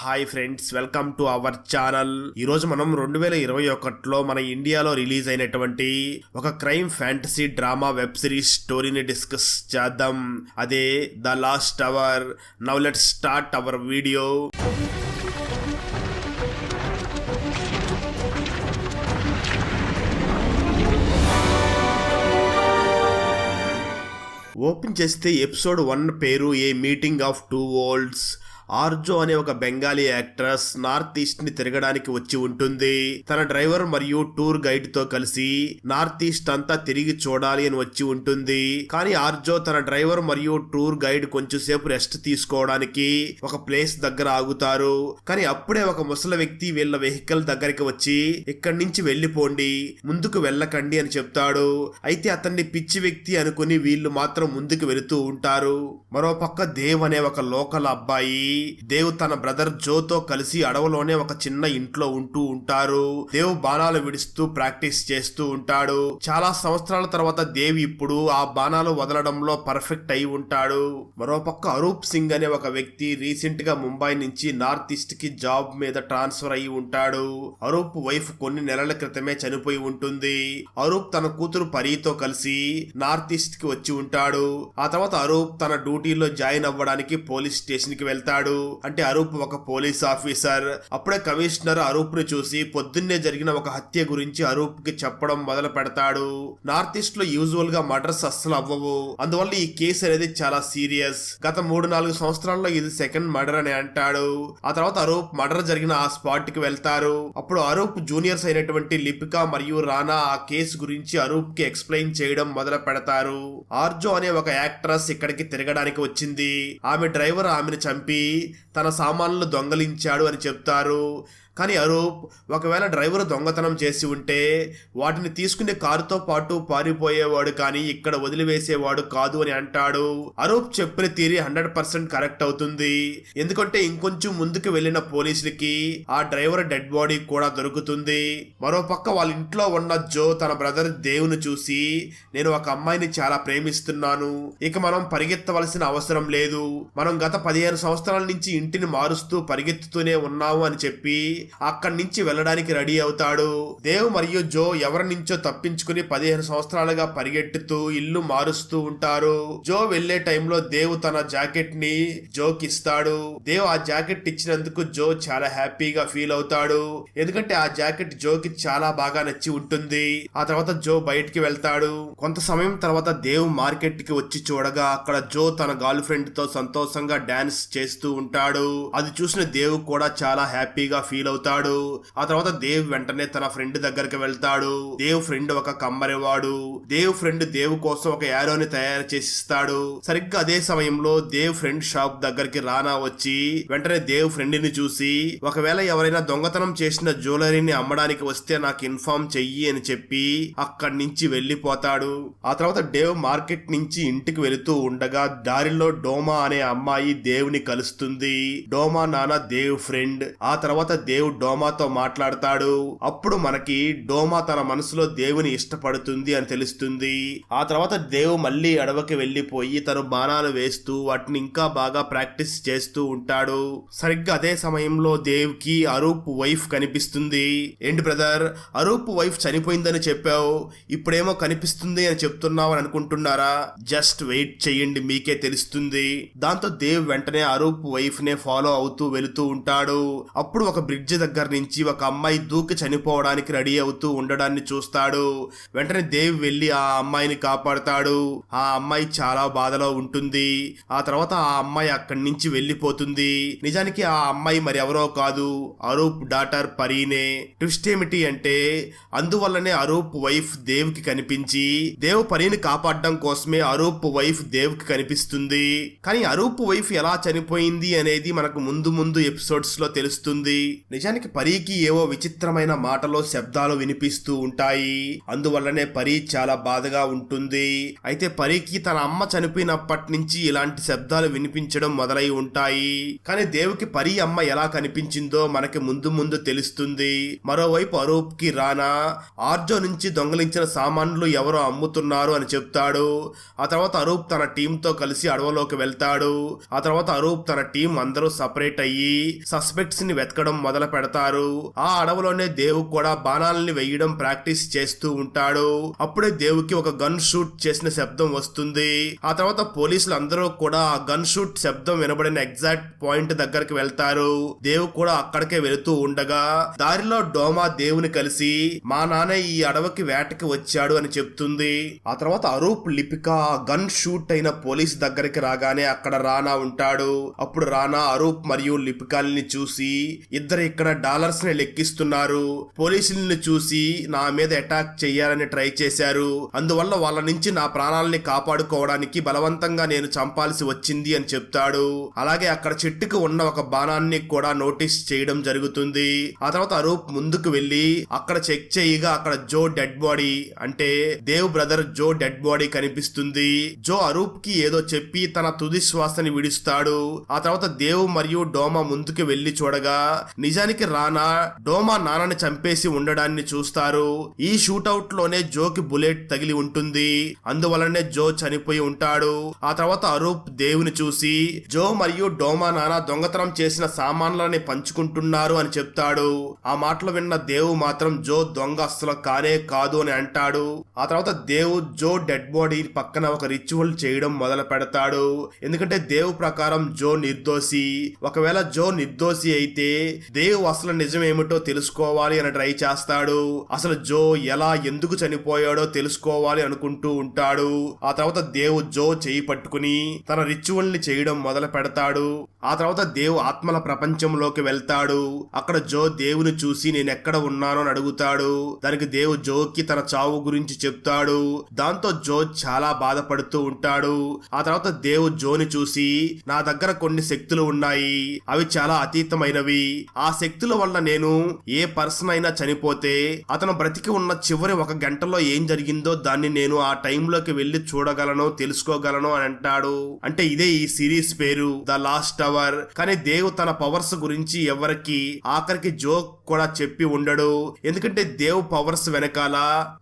Hi friends, welcome to our channel. ఈరోజు మనం 2021లో మన ఇండియాలో రిలీజ్ అయినటువంటి ఒక crime fantasy drama web series స్టోరీని డిస్కస్ చేద్దాం. అదే the last hour. Now let's start our video. Open చేస్తే ఎపిసోడ్ 1 పేరు a meeting of two worlds. Arjo అనే ఒక బెంగాలీ యాక్ట్రెస్ నార్త్ ఈస్ట్ ని తిరగడానికి వచ్చి ఉంటుంది. తన డ్రైవర్ మరియు టూర్ గైడ్ తో కలిసి నార్త్ ఈస్ట్ అంతా తిరిగి చూడాలి అని వచ్చి ఉంటుంది. కానీ ఆర్జో తన డ్రైవర్ మరియు టూర్ గైడ్ కొంచెం సేపు రెస్ట్ తీసుకోవడానికి ఒక ప్లేస్ దగ్గర ఆగుతారు. కానీ అప్పుడే ఒక ముసలి వ్యక్తి వీళ్ళ వెహికల్ దగ్గరికి వచ్చి ఇక్కడి నుంచి వెళ్లిపోండి, ముందుకు వెళ్ళకండి అని చెప్తాడు. అయితే అతన్ని పిచ్చి వ్యక్తి అనుకుని వీళ్ళు మాత్రం ముందుకు వెళుతూ ఉంటారు. మరోపక్క దేవ్ అనే ఒక లోకల్ అబ్బాయి, దేవ్ తన బ్రదర్ జోతో కలిసి అడవులోనే ఒక చిన్న ఇంట్లో ఉంటూ ఉంటారు. దేవ్ బాణాలు విడుస్తూ ప్రాక్టీస్ చేస్తూ ఉంటాడు. చాలా సంవత్సరాల తర్వాత దేవ్ ఇప్పుడు ఆ బాణాలు వదలడంలో పర్ఫెక్ట్ అయి ఉంటాడు. మరోపక్క అరూప్ సింగ్ అనే ఒక వ్యక్తి రీసెంట్ గా ముంబై నుంచి నార్త్ ఈస్ట్ కి జాబ్ మీద ట్రాన్స్ఫర్ అయి ఉంటాడు. అరూప్ వైఫ్ కొన్ని నెలల క్రితమే చనిపోయి ఉంటుంది. అరూప్ తన కూతురు పరీతో కలిసి నార్త్ ఈస్ట్ కి వచ్చి ఉంటాడు. ఆ తర్వాత అరూప్ తన డ్యూటీలో జాయిన్ అవ్వడానికి పోలీస్ స్టేషన్ కి వెళ్తాడు. అంటే అరూప్ ఒక పోలీస్ ఆఫీసర్. అప్పుడే కమిషనర్ అరూప్ ని చూసి పొద్దున్నే జరిగిన ఒక హత్య గురించి అరూప్ కి చెప్పడం మొదలు పెడతాడు. నార్త్ ఈస్ట్ లో యూజువల్ గా మర్డర్స్ అస్సలు అవ్వవు, అందువల్ల ఈ కేసు అనేది చాలా సీరియస్. గత 3-4 సంవత్సరాల్లో ఇది సెకండ్ మర్డర్ అని అంటాడు. ఆ తర్వాత అరూప్ మర్డర్ జరిగిన ఆ స్పాట్ కి వెళ్తారు. అప్పుడు అరూప్ జూనియర్స్ అయినటువంటి లిపికా మరియు రానా ఆ కేసు గురించి అరూప్ కి ఎక్స్ప్లెయిన్ చేయడం మొదలు పెడతారు. ఆర్జో అనే ఒక యాక్ట్రెస్ ఇక్కడికి తిరగడానికి వచ్చింది. ఆమె డ్రైవర్ ఆమెను చంపి తన సామాన్లు దొంగలించాడు అని చెప్తారు. కానీ అరూప్ ఒకవేళ డ్రైవర్ దొంగతనం చేసి ఉంటే వాటిని తీసుకునే కారుతో పాటు పారిపోయేవాడు, కానీ ఇక్కడ వదిలివేసేవాడు కాదు అని అంటాడు. అరూప్ చెప్పిన థియరీ 100% కరెక్ట్ అవుతుంది. ఎందుకంటే ఇంకొంచెం ముందుకు వెళ్లిన పోలీసులకి ఆ డ్రైవర్ డెడ్ బాడీ కూడా దొరుకుతుంది. మరోపక్క వాళ్ళ ఇంట్లో ఉన్న జో తన బ్రదర్ దేవుని చూసి, నేను ఒక అమ్మాయిని చాలా ప్రేమిస్తున్నాను, ఇక మనం పరిగెత్తవలసిన అవసరం లేదు, మనం గత 15 సంవత్సరాల నుంచి ఇంటిని మారుస్తూ పరిగెత్తుతూనే ఉన్నాము అని చెప్పి అక్కడి నుంచి వెళ్ళడానికి రెడీ అవుతాడు. దేవ్ మరియు జో ఎవరి నుంచో తప్పించుకుని 15 సంవత్సరాలుగా పరిగెట్టుతూ ఇల్లు మారుస్తూ ఉంటారు. జో వెళ్లే టైంలో దేవ్ తన జాకెట్ ని జోకి ఇస్తాడు. దేవ్ ఆ జాకెట్ ఇచ్చినందుకు జో చాలా హ్యాపీగా ఫీల్ అవుతాడు, ఎందుకంటే ఆ జాకెట్ జోకి చాలా బాగా నచ్చి ఉంటుంది. ఆ తర్వాత జో బయటికి వెళ్తాడు. కొంత సమయం తర్వాత దేవ్ మార్కెట్ కి వచ్చి చూడగా అక్కడ జో తన గర్ల్ ఫ్రెండ్ తో సంతోషంగా డాన్స్ చేస్తూ ఉంటాడు. అది చూసిన దేవ్ కూడా చాలా హ్యాపీగా ఫీల్ అవుతాడు. ఆ తర్వాత దేవ్ వెంటనే తన ఫ్రెండ్ దగ్గరికి వెళ్తాడు. దేవ్ ఫ్రెండ్ ఒక కమ్మరివాడు. దేవ్ ఫ్రెండ్ దేవ్ కోసం ఒక యారోని తయారు చేసిస్తాడు. సరిగ్గా అదే సమయంలో దేవ్ ఫ్రెండ్ షాప్ దగ్గరికి రానా వచ్చి వెంటనే దేవ్ ఫ్రెండ్ ని చూసి, ఒకవేళ ఎవరైనా దొంగతనం చేసిన జ్యువెలరీని అమ్మడానికి వస్తే నాకు ఇన్ఫార్మ్ చెయ్యి అని చెప్పి అక్కడి నుంచి వెళ్లిపోతాడు. ఆ తర్వాత దేవ్ మార్కెట్ నుంచి ఇంటికి వెళుతూ ఉండగా దారిలో డోమా అనే అమ్మాయి దేవ్ ని కలుస్తుంది. డోమా నాన్న దేవ్ ఫ్రెండ్. ఆ తర్వాత దేవ్ డోమాతో మాట్లాడతాడు. అప్పుడు మనకి డోమా తన మనసులో దేవుని ఇష్టపడుతుంది అని తెలుస్తుంది. ఆ తర్వాత దేవ్ మళ్ళీ అడవికి వెళ్లిపోయి తను బాణాలు వేస్తూ వాటిని ఇంకా బాగా ప్రాక్టీస్ చేస్తూ ఉంటాడు. సరిగ్గా అదే సమయంలో దేవ్ కి అరూప్ వైఫ్ కనిపిస్తుంది. ఏంటి బ్రదర్, అరూప్ వైఫ్ చనిపోయిందని చెప్పావు, ఇప్పుడేమో కనిపిస్తుంది అని చెప్తున్నావు అని అనుకుంటున్నారా? జస్ట్ వెయిట్ చెయ్యండి, మీకే తెలుస్తుంది. దాంతో దేవ్ వెంటనే అరూప్ వైఫ్ నే ఫాలో అవుతూ వెళుతూ ఉంటాడు. అప్పుడు ఒక బ్రిడ్జ్ దగ్గర నుంచి ఒక అమ్మాయి దూకి చనిపోవడానికి రెడీ అవుతూ ఉండడాన్ని చూస్తాడు. వెంటనే దేవ్ వెళ్లి ఆ అమ్మాయిని కాపాడుతాడు. ఆ అమ్మాయి చాలా బాధలో ఉంటుంది. ఆ తర్వాత ఆ అమ్మాయి అక్కడి నుంచి వెళ్లిపోతుంది. నిజానికి ఆ అమ్మాయి మరి ఎవరో కాదు, అరూప్ డాటర్ పరీనే. ట్విస్ట్ ఏమిటి అంటే అందువల్లనే అరూప్ వైఫ్ దేవ్ కి కనిపించి దేవ్ పరీని కాపాడడం కోసమే అరూప్ వైఫ్ దేవ్ కి కనిపిస్తుంది. కానీ అరూప్ వైఫ్ ఎలా చనిపోయింది అనేది మనకు ముందు ముందు ఎపిసోడ్స్ లో తెలుస్తుంది. నిజానికి పరీకి ఏవో విచిత్రమైన మాటలో శబ్దాలు వినిపిస్తూ ఉంటాయి. అందువల్లనే పరీ చాలా బాధగా ఉంటుంది. అయితే పరీకి తన అమ్మ చనిపోయినప్పటి నుంచి ఇలాంటి శబ్దాలు వినిపించడం మొదలై ఉంటాయి. కానీ దేవుకి పరీ అమ్మ ఎలా కనిపించిందో మనకి ముందు ముందు తెలుస్తుంది. మరోవైపు అరూప్ కి రానా ఆర్జో నుంచి దొంగలించిన సామాన్లు ఎవరో అమ్ముతున్నారు అని చెప్తాడు. ఆ తర్వాత అరూప్ తన టీమ్ తో కలిసి అడవిలోకి వెళ్తాడు. ఆ తర్వాత అరూప్ తన టీం అందరూ సపరేట్ అయ్యి సస్పెక్ట్స్ ని వెతకడం మొదలు పెడతారు. ఆ అడవిలోనే దేవు కూడా బాణాలని వేయడం ప్రాక్టీస్ చేస్తూ ఉంటాడు. అప్పుడే దేవుకి ఒక గన్ షూట్ చేసిన శబ్దం వస్తుంది. ఆ తర్వాత పోలీసులు అందరూ కూడా ఆ గన్ షూట్ శబ్దం వినబడిన ఎగ్జాక్ట్ పాయింట్ దగ్గరికి వెళ్తారు. దేవు కూడా అక్కడికే వెళుతూ ఉండగా దారిలో డోమా దేవుని కలిసి మా నాన్న ఈ అడవికి వేటకి వచ్చాడు అని చెప్తుంది. ఆ తర్వాత అరూప్ లిపిక గన్ షూట్ అయిన పోలీస్ దగ్గరికి రాగానే అక్కడ రానా ఉంటాడు. అప్పుడు రానా అరూప్ మరియు లిపికాల్ని చూసి ఇద్దరు ఇక్కడ డాలర్స్ ని లెక్కిస్తున్నారు. పోలీసుల్ని చూసి నా మీద అటాక్ చెయ్యాలని ట్రై చేశారు. అందువల్ల వాళ్ళ నుంచి నా ప్రాణాలని కాపాడుకోవడానికి బలవంతంగా నేను చంపాల్సి వచ్చింది అని చెప్తాడు. అలాగే అక్కడ చెట్టుకు ఉన్న ఒక బాణాన్ని కూడా నోటీస్ చేయడం జరుగుతుంది. ఆ తర్వాత అరూప్ ముందుకు వెళ్లి అక్కడ చెక్ చేయగా అక్కడ జో డెడ్ బాడీ అంటే దేవ్ బ్రదర్ జో డెడ్ బాడీ కనిపిస్తుంది. జో అరూప్ కి ఏదో చెప్పి తన తుది శ్వాసని విడుస్తాడు. ఆ తర్వాత దేవ్ మరియు డోమా ముందుకు వెళ్లి చూడగా నిజానికి రానా డోమా నాన్నని చంపేసి ఉండడాన్ని చూస్తారు. ఈ షూట్అవుట్ లోనే జోకి బుల్లెట్ తగిలి ఉంటుంది. అందువలనే జో చనిపోయి ఉంటాడు. ఆ తర్వాత అరూప్ దేవుని చూసి జో మరియు డోమా నాన్న దొంగతనం చేసిన సామాన్లని పంచుకుంటున్నారు అని చెప్తాడు. ఆ మాటలు విన్న దేవు మాత్రం జో దొంగ అస్సలు కానే కాదు అని అంటాడు. ఆ తర్వాత దేవు జో డెడ్ బాడీ పక్కన ఒక రిచువల్ చేయడం మొదలు పెడతాడు. ఎందుకంటే దేవు ప్రకారం జో నిర్దోషి. ఒకవేళ జో నిర్దోషి అయితే దేవ్ అసలు నిజమేమిటో తెలుసుకోవాలి అని ట్రై చేస్తాడు. అసలు జో ఎలా ఎందుకు చనిపోయాడో తెలుసుకోవాలి అనుకుంటూ ఉంటాడు. ఆ తర్వాత దేవ్ జో చేయి పట్టుకుని తన రిచువల్ ని చేయడం మొదలు పెడతాడు. ఆ తర్వాత దేవ్ ఆత్మల ప్రపంచంలోకి వెళ్తాడు. అక్కడ జో దేవుని చూసి నేను ఎక్కడ ఉన్నానో అని అడుగుతాడు. దానికి దేవ్ జోకి తన చావు గురించి చెప్తాడు. దాంతో జో చాలా బాధపడుతూ ఉంటాడు. ఆ తర్వాత దేవ్ జోని చూసి నా దగ్గర కొన్ని శక్తులు ఉన్నాయి. అవి చాలా అతీతమైనవి. ఆ శక్తుల వల్ల నేను ఏ పర్సన్ అయినా చనిపోతే అతను బ్రతికి ఉన్న చివరి 1 గంటలో ఏం జరిగిందో దాన్ని నేను ఆ టైంలోకి వెళ్లి చూడగలను, తెలుసుకోగలను అని అంటాడు. అంటే ఇదే ఈ సిరీస్ పేరు ద లాస్ట్ అవర్. కానీ దేవ్ తన పవర్స్ గురించి ఎవరికి ఆఖరికి జోక్ కూడా చెప్పి ఉండడు. ఎందుకంటే దేవ్ పవర్స్ వెనకాల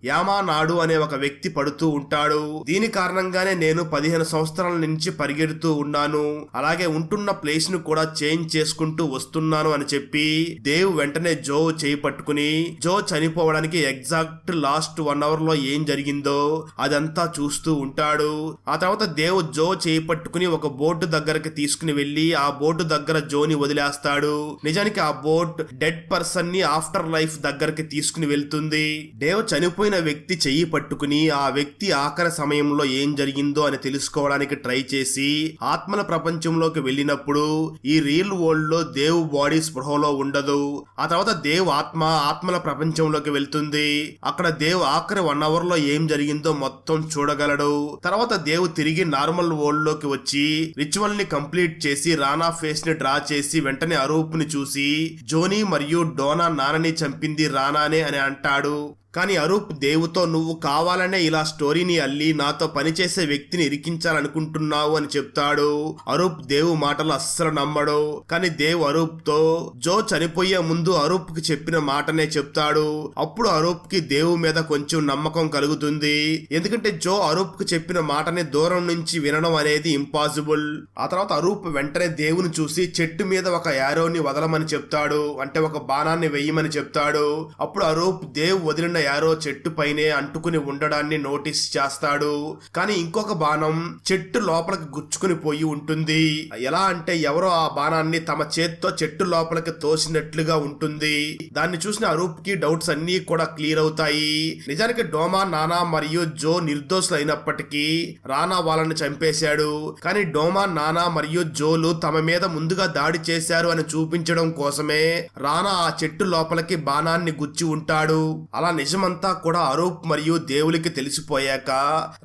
యామా నాడు అనే ఒక వ్యక్తి పడుతూ ఉంటాడు. దీని కారణంగానే నేను 15 సంవత్సరాల నుంచి పరిగెడుతూ ఉన్నాను. అలాగే ఉంటున్న ప్లేస్ ను కూడా చేంజ్ చేసుకుంటూ వస్తున్నాను అని చెప్పి దేవ్ వెంటనే జో చేయి పట్టుకుని జో చనిపోవడానికి ఎగ్జాక్ట్ లాస్ట్ 1 అవర్ లో ఏం జరిగిందో అదంతా చూస్తూ ఉంటాడు. ఆ తర్వాత దేవ్ జో చేయి పట్టుకుని ఒక బోటు దగ్గరకి తీసుకుని వెళ్లి ఆ బోటు దగ్గర జోని వదిలేస్తాడు. నిజానికి ఆ బోట్ డెడ్ పర్సన్ ని ఆఫ్టర్ లైఫ్ దగ్గరకి తీసుకుని వెళ్తుంది. దేవ్ చనిపోయిన వ్యక్తి చెయ్యి పట్టుకుని ఆ వ్యక్తి ఆఖరి సమయంలో ఏం జరిగిందో అని తెలుసుకోవడానికి ట్రై చేసి ఆత్మల ప్రపంచంలోకి వెళ్ళినప్పుడు ఈ రియల్ వరల్డ్ లో దేవ్ బాడీ స్పృహలో ఉండదు. ఆ తర్వాత దేవ్ ఆత్మల ప్రపంచంలోకి వెళ్తుంది. అక్కడ దేవ్ ఆఖరి 1 అవర్ లో ఏం జరిగిందో మొత్తం చూడగలడు. తర్వాత దేవ్ తిరిగి నార్మల్ వరల్డ్ లోకి వచ్చి రిచువల్ ని కంప్లీట్ చేసి రానా ఫేస్ ని డ్రా చేసి వెంటనే అరూప్ ని చూసి జోని మరియు డోనా నాన్నని చంపింది రానానే అని అంటాడు. కానీ అరూప్ దేవుతో నువ్వు కావాలనే ఇలా స్టోరీని అల్లి నాతో పనిచేసే వ్యక్తిని ఇరికించాలనుకుంటున్నావు అని చెప్తాడు. అరూప్ దేవు మాటలు అస్సలు నమ్మడు. కానీ దేవ్ అరూప్ తో జో చనిపోయే ముందు అరూప్ కి చెప్పిన మాటనే చెప్తాడు. అప్పుడు అరూప్ కి దేవు మీద కొంచెం నమ్మకం కలుగుతుంది. ఎందుకంటే జో అరూప్ కి చెప్పిన మాటని దూరం నుంచి వినడం అనేది ఇంపాసిబుల్. ఆ తర్వాత అరూప్ వెంటనే దేవుని చూసి చెట్టు మీద ఒక యారోని వదలమని చెప్తాడు. అంటే ఒక బాణాన్ని వెయ్యమని చెప్తాడు. అప్పుడు అరూప్ దేవ్ వదిలిన యారో చెట్టు పైనే అంటుకుని ఉండడాన్ని నోటీస్ చేస్తాడు. కానీ ఇంకొక బాణం చెట్టు లోపలికి గుచ్చుకుని పోయి ఉంటుంది. ఎలా అంటే ఎవరో ఆ బాణాన్ని తమ చేత్తో చెట్టు లోపలికి తోసినట్లుగా ఉంటుంది. దాన్ని చూసిన అరూప్ కి డౌట్స్ అన్ని కూడా క్లియర్ అవుతాయి. నిజానికి డోమా నానా మరియు జో నిర్దోషులు అయినప్పటికీ రానా వాళ్ళని చంపేశాడు. కానీ డోమా నానా మరియు జోలు తమ మీద ముందుగా దాడి చేశారు అని చూపించడం కోసమే రానా ఆ చెట్టు లోపలికి బాణాన్ని గుచ్చి ఉంటాడు. అలా నిజం నిజమంతా కూడా అరూప్ మరియు దేవులకి తెలిసిపోయాక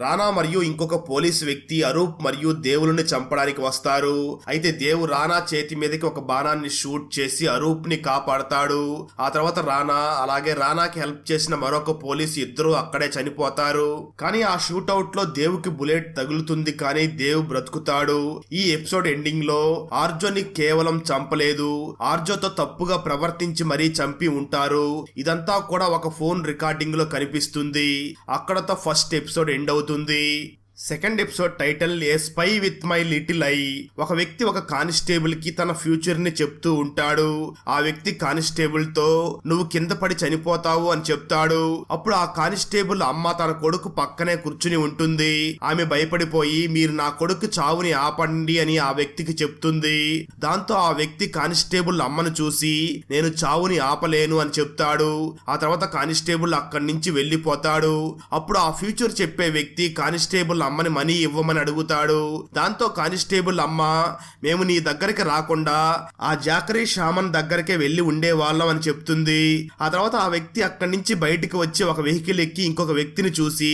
రానా మరియు ఇంకొక పోలీస్ వ్యక్తి అరూప్ మరియు దేవులని చంపడానికి వస్తారు. అయితే దేవు రానా చేతి మీదకి ఒక బాణాన్ని షూట్ చేసి అరూప్ ని కాపాడతాడు. ఆ తర్వాత రానా అలాగే రానాకి హెల్ప్ చేసిన మరొక పోలీసు ఇద్దరు అక్కడే చనిపోతారు. కానీ ఆ షూట్అవుట్ లో దేవుకి బుల్లెట్ తగులుతుంది కానీ దేవ్ బ్రతుకుతాడు. ఈ ఎపిసోడ్ ఎండింగ్ లో ఆర్జోని కేవలం చంపలేదు, ఆర్జోతో తప్పుగా ప్రవర్తించి మరీ చంపి ఉంటారు. ఇదంతా కూడా ఒక ఫోన్ రికార్డింగ్ లో కనిపిస్తుంది. అక్కడతో ఫస్ట్ ఎపిసోడ్ ఎండ్ అవుతుంది. Second episode title A spy with my little I. ఒక వ్యక్తి ఒక కానిస్టేబుల్ కి తన ఫ్యూచర్ ని చెప్తూ ఉంటాడు. ఆ వ్యక్తి కానిస్టేబుల్ తో నువ్వు కింద పడి చనిపోతావు అని చెప్తాడు. అప్పుడు ఆ కానిస్టేబుల్ అమ్మ తన కొడుకు పక్కనే కూర్చుని ఉంటుంది. ఆమె భయపడిపోయి మీరు నా కొడుకు చావుని ఆపండి అని ఆ వ్యక్తికి చెప్తుంది. దాంతో ఆ వ్యక్తి కానిస్టేబుల్ అమ్మను చూసి నేను చావుని ఆపలేను అని చెప్తాడు. ఆ తర్వాత కానిస్టేబుల్ అక్కడి నుంచి వెళ్లిపోతాడు. అప్పుడు ఆ ఫ్యూచర్ చెప్పే వ్యక్తి కానిస్టేబుల్ అమ్మని మనీ ఇవ్వమని అడుగుతాడు. దాంతో కానిస్టేబుల్ అమ్మ మేము నీ దగ్గరికి రాకుండా ఆ జాకరీ షామన్ దగ్గరకే వెళ్లి ఉండేవాళ్ళం అని చెప్తుంది. ఆ తర్వాత ఆ వ్యక్తి అక్కడి నుంచి బయటికి వచ్చి ఒక వెహికల్ ఎక్కి ఇంకొక వ్యక్తిని చూసి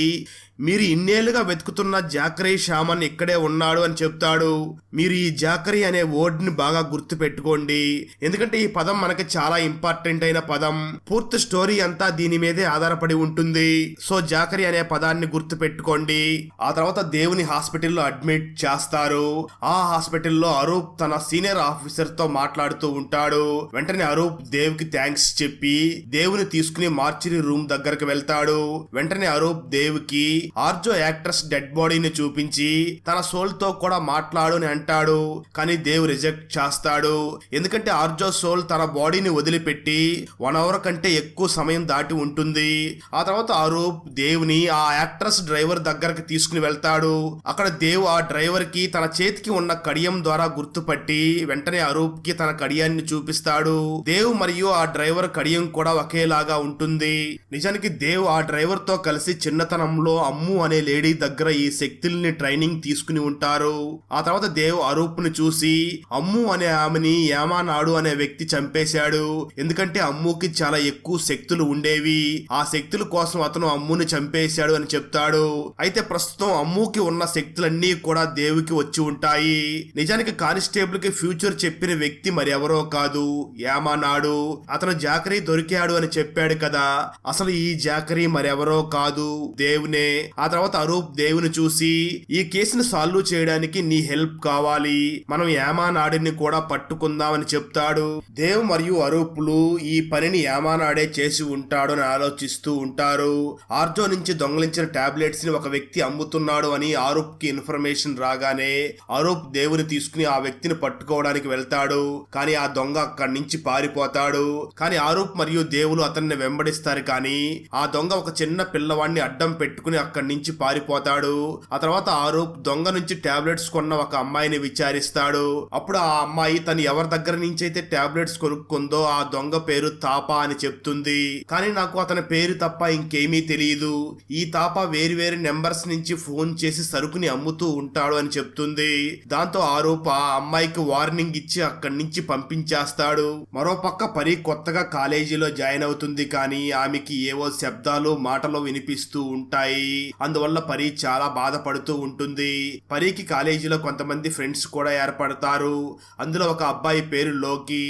మీరు ఇన్నేళ్లుగా వెతుకుతున్న జాకరీ షామన్ ఇక్కడే ఉన్నాడు అని చెప్తాడు. మీరు ఈ జాకరీ అనే వర్డ్ ని బాగా గుర్తు పెట్టుకోండి, ఎందుకంటే ఈ పదం మనకి చాలా ఇంపార్టెంట్ అయిన పదం. పూర్తి స్టోరీ అంతా దీని మీదే ఆధారపడి ఉంటుంది. సో జాకరీ అనే పదాన్ని గుర్తు పెట్టుకోండి. ఆ తర్వాత దేవుని హాస్పిటల్లో అడ్మిట్ చేస్తారు. ఆ హాస్పిటల్లో అరూప్ తన సీనియర్ ఆఫీసర్ తో మాట్లాడుతూ ఉంటాడు. వెంటనే అరూప్ దేవుకి థ్యాంక్స్ చెప్పి దేవుని తీసుకుని మార్చిరి రూమ్ దగ్గరకు వెళ్తాడు. వెంటనే అరూప్ దేవుకి ఆర్జో యాక్ట్రెస్ డెడ్ బాడీని చూపించి తన సోల్ తో కూడా మాట్లాడు అని అంటాడు. కానీ దేవ్ రిజెక్ట్ చేస్తాడు. ఎందుకంటే ఆర్జో సోల్ తన బాడీని వదిలిపెట్టి 1 అవర్ కంటే ఎక్కువ సమయం దాటి ఉంటుంది. ఆ తర్వాత అరూప్ దేవుని ఆ యాక్ట్రెస్ డ్రైవర్ దగ్గరకు తీసుకుని వెళ్తాడు. అక్కడ దేవ్ ఆ డ్రైవర్ కి తన చేతికి ఉన్న కడియం ద్వారా గుర్తుపట్టి వెంటనే అరూప్ కి తన కడియాన్ని చూపిస్తాడు. దేవ్ మరియు ఆ డ్రైవర్ కడియం కూడా ఒకేలాగా ఉంటుంది. నిజానికి దేవ్ ఆ డ్రైవర్ తో కలిసి చిన్నతనంలో అమ్ము అనే లేడీ దగ్గర ఈ శక్తుల్ని ట్రైనింగ్ తీసుకుని ఉంటారు. ఆ తర్వాత దేవ్ అరూప్ ని చూసి అమ్ము అనే ఆమెని యామానాడు అనే వ్యక్తి చంపేశాడు. ఎందుకంటే అమ్ముకి చాలా ఎక్కువ శక్తులు ఉండేవి. ఆ శక్తుల కోసం అతను అమ్ముని చంపేశాడు అని చెప్తాడు. అయితే ప్రస్తుతం అమ్ముకి ఉన్న శక్తులన్నీ కూడా దేవుకి వచ్చి ఉంటాయి. నిజానికి కానిస్టేబుల్ కి ఫ్యూచర్ చెప్పిన వ్యక్తి మరి ఎవరో కాదు, యామానాడు. అతను జాకరీ దొరికాడు అని చెప్పాడు కదా, అసలు ఈ జాకరీ మరెవరో కాదు, దేవునే. ఆ తర్వాత అరూప్ దేవుని చూసి ఈ కేసును సాల్వ్ చేయడానికి నీ హెల్ప్ కావాలి, మనం యామానాడిని కూడా పట్టుకుందామని చెప్తాడు. దేవ్ మరియు అరూప్లు ఈ పనిని యామానాడే చేసి ఉంటాడు అని ఆలోచిస్తూ ఉంటారు. ఆర్జో నుంచి దొంగలించిన టాబ్లెట్స్ ని ఒక వ్యక్తి అమ్ముతున్నాడు అని అరూప్ కి ఇన్ఫర్మేషన్ రాగానే అరూప్ దేవుని తీసుకుని ఆ వ్యక్తిని పట్టుకోవడానికి వెళ్తాడు. కానీ ఆ దొంగ అక్కడి నుంచి పారిపోతాడు. కానీ అరూప్ మరియు దేవులు అతన్ని వెంబడిస్తారు. కానీ ఆ దొంగ ఒక చిన్న పిల్లవాడిని అడ్డం పెట్టుకుని అక్కడి నుంచి పారిపోతాడు. ఆ తర్వాత ఆరూప్ దొంగ నుంచి టాబ్లెట్స్ కొన్న ఒక అమ్మాయిని విచారిస్తాడు. అప్పుడు ఆ అమ్మాయి తను ఎవరి దగ్గర నుంచి అయితే టాబ్లెట్స్ కొనుక్కుందో ఆ దొంగ పేరు తాపా అని చెప్తుంది. కానీ నాకు అతని పేరు తప్ప ఇంకేమీ తెలియదు, ఈ తాపా వేరు నెంబర్స్ నుంచి ఫోన్ చేసి సరుకుని అమ్ముతూ ఉంటాడు అని చెప్తుంది. దాంతో ఆరూప్ ఆ అమ్మాయికి వార్నింగ్ ఇచ్చి అక్కడి నుంచి పంపించేస్తాడు. మరోపక్క పరి కొత్తగా కాలేజీలో జాయిన్ అవుతుంది. కానీ ఆమెకి ఏవో శబ్దాలు మాటలు వినిపిస్తూ ఉంటాయి. అందువల్ల పరి చాలా బాధపడుతూ ఉంటుంది. పరికి కాలేజీలో కొంతమంది ఫ్రెండ్స్ కూడా ఏర్పడతారు. అందులో ఒక అబ్బాయి పేరు లోకి.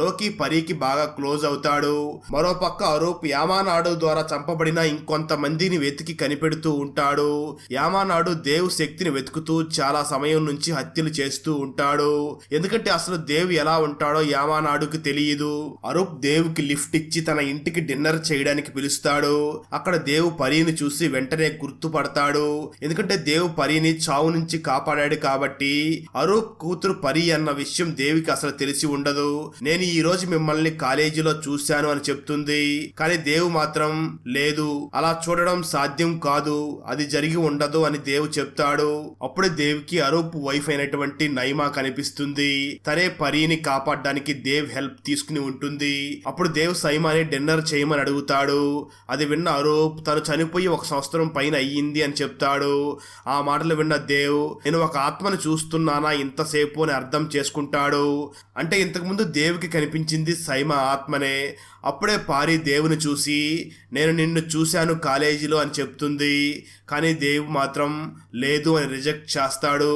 లోకి పరికి బాగా క్లోజ్ అవుతాడు. మరోపక్క అరూప్ యామానాడు ద్వారా చంపబడిన ఇంకొంతమందిని వెతికి కనిపెడుతూ ఉంటాడు. యామానాడు దేవ్ శక్తిని వెతుకుతూ చాలా సమయం నుంచి హత్యలు చేస్తూ ఉంటాడు. ఎందుకంటే అసలు దేవ్ ఎలా ఉంటాడో యామానాడుకి తెలియదు. అరూప్ దేవుకి లిఫ్ట్ ఇచ్చి తన ఇంటికి డిన్నర్ చేయడానికి పిలుస్తాడు. అక్కడ దేవ్ పరీని చూసి వెంటనే గుర్తుపడతాడు. ఎందుకంటే దేవ్ పరీని చావు నుంచి కాపాడాడు కాబట్టి. అరూప్ కూతురు పరి అన్న విషయం దేవికి అసలు తెలిసి ఉండదు. నేను ఈ రోజు మిమ్మల్ని కాలేజీలో చూశాను అని చెప్తుంది. కానీ దేవ్ మాత్రం లేదు, అలా చూడడం సాధ్యం కాదు, అది జరిగి ఉండదు అని దేవ్ చెప్తాడు. అప్పుడే దేవ్కి అరూప్ వైఫ్ అయినటువంటి నైమా కనిపిస్తుంది. తనే పరీని కాపాడడానికి దేవ్ హెల్ప్ తీసుకుని ఉంటుంది. అప్పుడు దేవ్ సైమాని డిన్నర్ చేయమని అడుగుతాడు. అది విన్న అరూప్ తను చనిపోయి 1 సంవత్సరం పైన అయ్యింది అని చెప్తాడు. ఆ మాటలు విన్న దేవ్ నేను ఒక ఆత్మను చూస్తున్నానా ఇంతసేపు అని అర్థం చేసుకుంటాడు. అంటే ఇంతకుముందు దేవుకి కనిపించింది సైమా ఆత్మనే. అప్పుడే పారి దేవుని చూసి నేను నిన్ను చూశాను కాలేజీలో అని చెప్తుంది. కానీ దేవ్ మాత్రం లేదు అని రిజెక్ట్ చేస్తాడు.